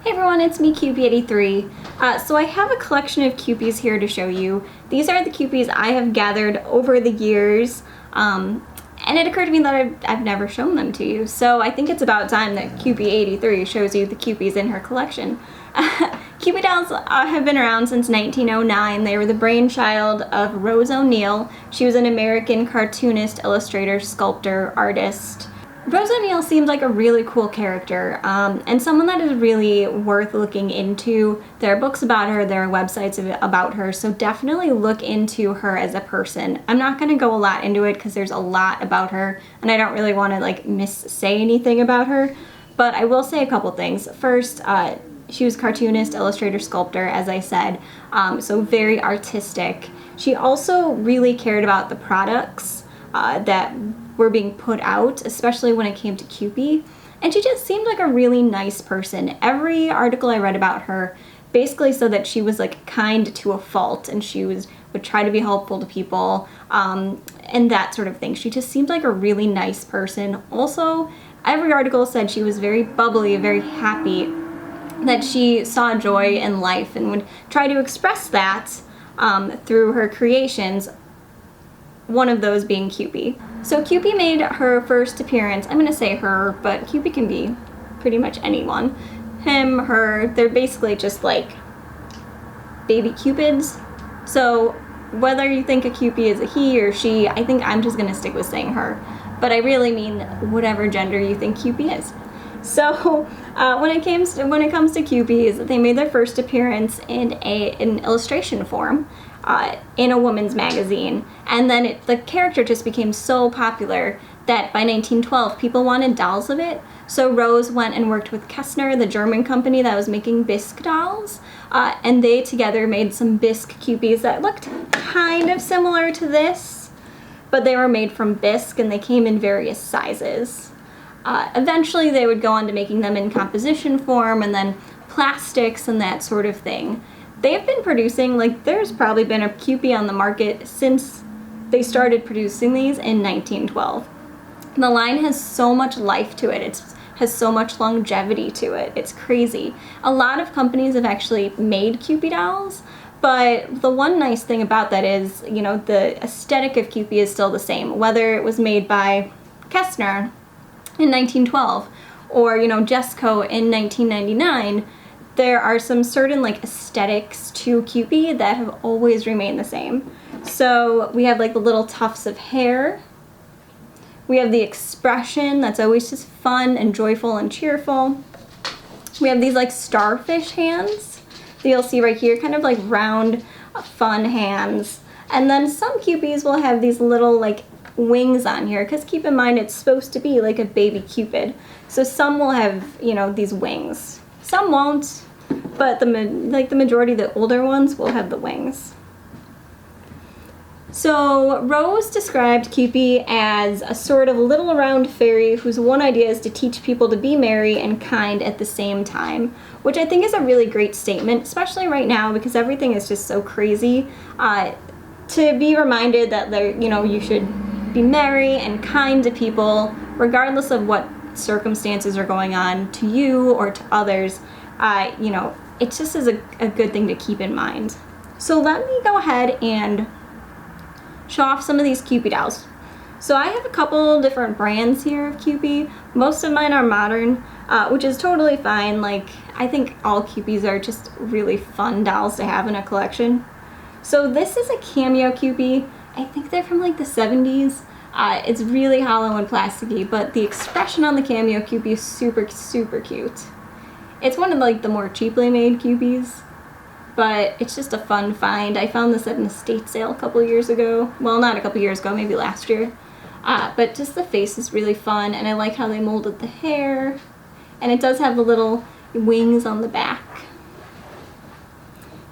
Hey everyone, it's me, Kewpie83. So I have a collection of Kewpies here to show you. These are the Kewpies I have gathered over the years, and it occurred to me that I've never shown them to you. So I think it's about time that Kewpie83 shows you the Kewpies in her collection. Kewpie dolls have been around since 1909. They were the brainchild of Rose O'Neil. She was an American cartoonist, illustrator, sculptor, artist. Rose O'Neil seems like a really cool character, and someone that is really worth looking into. There are books about her, there are websites about her, so definitely look into her as a person. I'm not going to go a lot into it because there's a lot about her, and I don't really want to say anything about her, but I will say a couple things. First, she was cartoonist, illustrator, sculptor, as I said, so very artistic. She also really cared about the products that were being put out, especially when it came to Kewpie, and she just seemed like a really nice person. Every article I read about her basically said that she was kind to a fault, and she would try to be helpful to people, and that sort of thing. She just seemed like a really nice person. Also, every article said she was very bubbly, very happy, that she saw joy in life and would try to express that through her creations, one of those being Kewpie. So Kewpie made her first appearance, I'm gonna say her, but Kewpie can be pretty much anyone. Him, her, they're basically just like baby Cupids. So whether you think a Kewpie is a he or she, I think I'm just gonna stick with saying her. But I really mean whatever gender you think Kewpie is. So when it comes to Kewpies, they made their first appearance in an illustration form in a woman's magazine, and then the character just became so popular that by 1912 people wanted dolls of it. So Rose went and worked with Kessner, the German company that was making bisque dolls, and they together made some bisque Kewpies that looked kind of similar to this, but they were made from bisque and they came in various sizes. Eventually they would go on to making them in composition form and then plastics and that sort of thing. They've been producing, there's probably been a Kewpie on the market since they started producing these in 1912. The line has so much life to it. It has so much longevity to it. It's crazy. A lot of companies have actually made Kewpie dolls, but the one nice thing about that is, the aesthetic of Kewpie is still the same, whether it was made by Kessner in 1912 or, Jesco in 1999. There are some certain aesthetics to Kewpie that have always remained the same. So we have the little tufts of hair. We have the expression that's always just fun and joyful and cheerful. We have these starfish hands that you'll see right here, kind of round, fun hands. And then some Kewpies will have these little wings on here, because keep in mind it's supposed to be like a baby Cupid. So some will have, these wings. Some won't, but the majority of the older ones will have the wings. So Rose described Kewpie as a sort of little round fairy whose one idea is to teach people to be merry and kind at the same time, which I think is a really great statement, especially right now because everything is just so crazy. To be reminded that you should be merry and kind to people regardless of what circumstances are going on to you or to others. It just is a good thing to keep in mind. So let me go ahead and show off some of these Kewpie dolls. So I have a couple different brands here of Kewpie. Most of mine are modern, which is totally fine. I think all Kewpies are just really fun dolls to have in a collection. So this is a Cameo Kewpie. I think they're from the 70s. It's really hollow and plasticky, but the expression on the Cameo Kewpie is super, super cute. It's one of the more cheaply made Kewpies, but it's just a fun find. I found this at an estate sale a couple years ago. Well, not a couple years ago, maybe last year. But just the face is really fun, and I like how they molded the hair. And it does have the little wings on the back.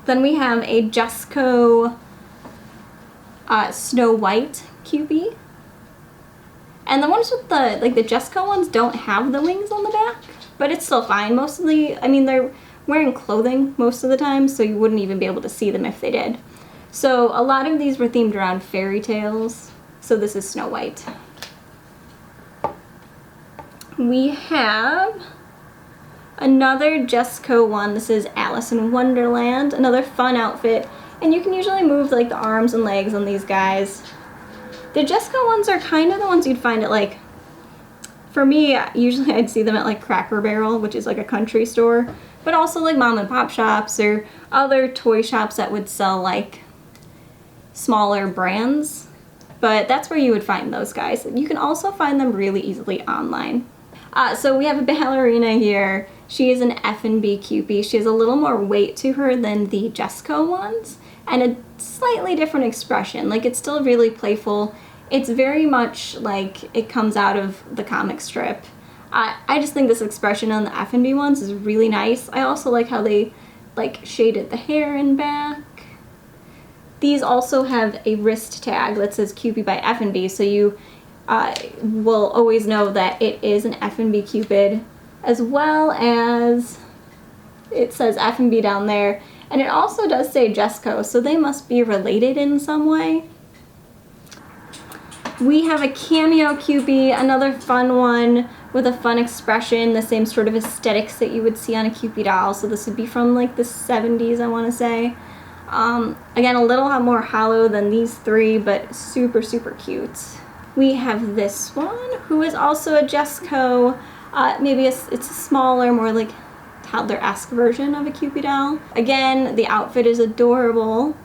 Then we have a Jesco Snow White Kewpie. And the ones with the Jesco ones don't have the wings on the back, but it's still fine. They're wearing clothing most of the time, so you wouldn't even be able to see them if they did. So a lot of these were themed around fairy tales. So this is Snow White. We have Another Jesco one, this is Alice in Wonderland, another fun outfit, and you can usually move like the arms and legs on these guys. The Jesco ones are kind of the ones you'd find at like, for me, usually I'd see them at like Cracker Barrel, which is like a country store, but also like mom and pop shops or other toy shops that would sell like smaller brands. But that's where you would find those guys. You can also find them really easily online. So we have a ballerina here. She is an F&B Kewpie. She has a little more weight to her than the Jesco ones and a slightly different expression. Like, it's still really playful. It's very much like it comes out of the comic strip. I just think this expression on the F&B ones is really nice. I also like how they like shaded the hair in back. These also have a wrist tag that says Kewpie by F&B, so you will always know that it is an F&B Cupid, as well as it says F&B down there, and it also does say Jesco, so they must be related in some way. We have a Cameo Kewpie, another fun one with a fun expression, the same sort of aesthetics that you would see on a Kewpie doll, so this would be from like the 70s, I want to say. Again, a little more hollow than these three, but super, super cute. We have this one, who is also a Jesco. Maybe it's a smaller, more like toddler-esque version of a Kewpie doll. Again, the outfit is adorable,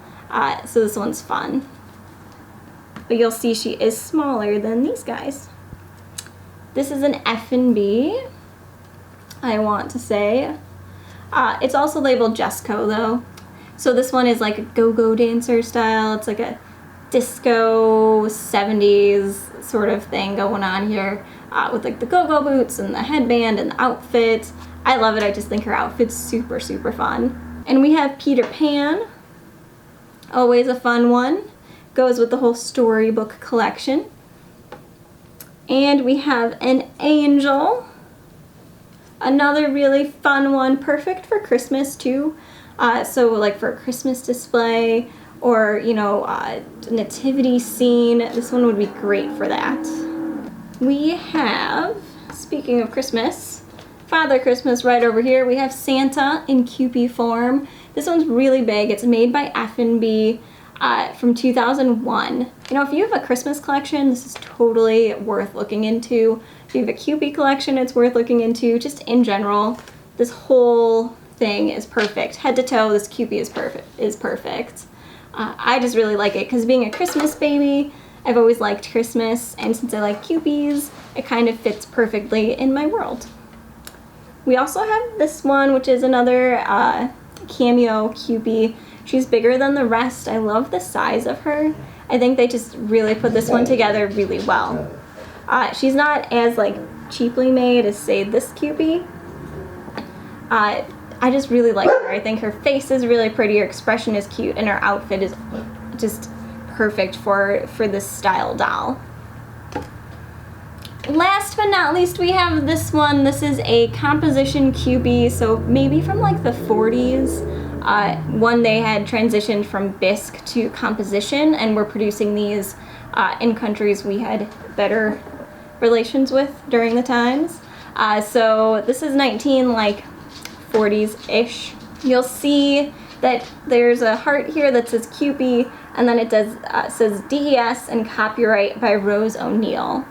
so this one's fun. But you'll see she is smaller than these guys. This is an F&B, I want to say. It's also labeled Jesco, though. So this one is like a go-go dancer style. It's like a disco 70s sort of thing going on here with like the go-go boots and the headband and the outfit. I love it. I just think her outfit's super, super fun. And we have Peter Pan. Always a fun one. Goes with the whole storybook collection. And we have an angel. Another really fun one. Perfect for Christmas too. So like for a Christmas display or, you know, nativity scene, this one would be great for that. We have, speaking of Christmas, Father Christmas right over here. We have Santa in Kewpie form. This one's really big. It's made by F&B from 2001. You know, if you have a Christmas collection, this is totally worth looking into. If you have a Kewpie collection, it's worth looking into. Just in general, this whole thing is perfect. Head to toe, this Kewpie is perfect. I just really like it because being a Christmas baby, I've always liked Christmas, and since I like Kewpies, it kind of fits perfectly in my world. We also have this one, which is another Cameo Kewpie. She's bigger than the rest. I love the size of her. I think they just really put this one together really well. She's not as like cheaply made as, say, this Kewpie. I just really like her. I think her face is really pretty, her expression is cute, and her outfit is just perfect for this style doll. Last but not least, we have this one. This is a composition Kewpie, so maybe from like the 40s. When they had transitioned from bisque to composition and were producing these in countries we had better relations with during the times. So this is 40s-ish. You'll see that there's a heart here that says Kewpie, and then it says DES and copyright by Rose O'Neill.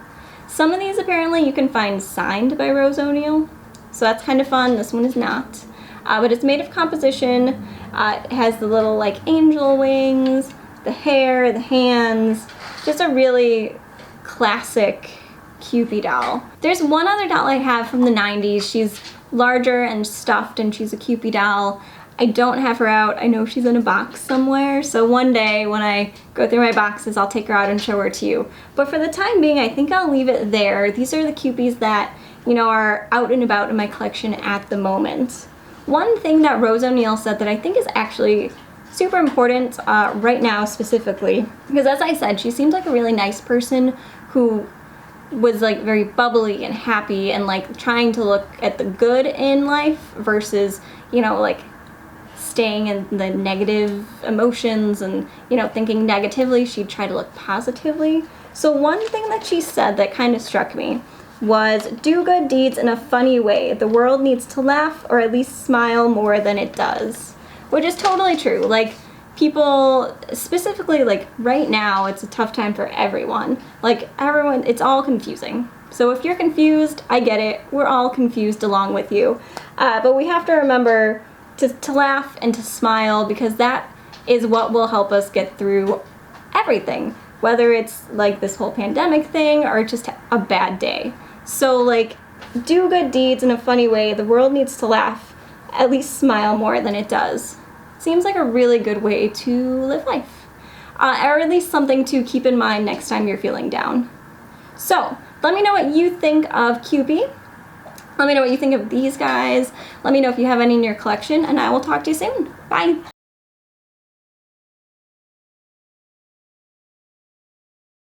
Some of these apparently you can find signed by Rose O'Neill, so that's kind of fun. This one is not. But it's made of composition. It has the little like angel wings, the hair, the hands. Just a really classic Kewpie doll. There's one other doll I have from the 90s. She's larger and stuffed, and she's a Kewpie doll. I don't have her out. I know she's in a box somewhere, so one day when I go through my boxes, I'll take her out and show her to you. But for the time being, I think I'll leave it there. These are the Kewpies that, you know, are out and about in my collection at the moment. One thing that Rose O'Neill said that I think is actually super important right now specifically, because as I said, she seems like a really nice person who was like very bubbly and happy and like trying to look at the good in life versus, you know, like staying in the negative emotions and, you know, thinking negatively. She'd try to look positively. So one thing that she said that kind of struck me was do good deeds in a funny way. The world needs to laugh or at least smile more than it does. Which is totally true. Like, people, specifically, like, right now, it's a tough time for everyone. Like, everyone, it's all confusing. So if you're confused, I get it. We're all confused along with you. But we have to remember to laugh and to smile, because that is what will help us get through everything. Whether it's, like, this whole pandemic thing or just a bad day. So, like, do good deeds in a funny way. The world needs to laugh. At least smile more than it does. Seems like a really good way to live life. Or at least something to keep in mind next time you're feeling down. So, let me know what you think of Kewpie. Let me know what you think of these guys. Let me know if you have any in your collection, and I will talk to you soon. Bye!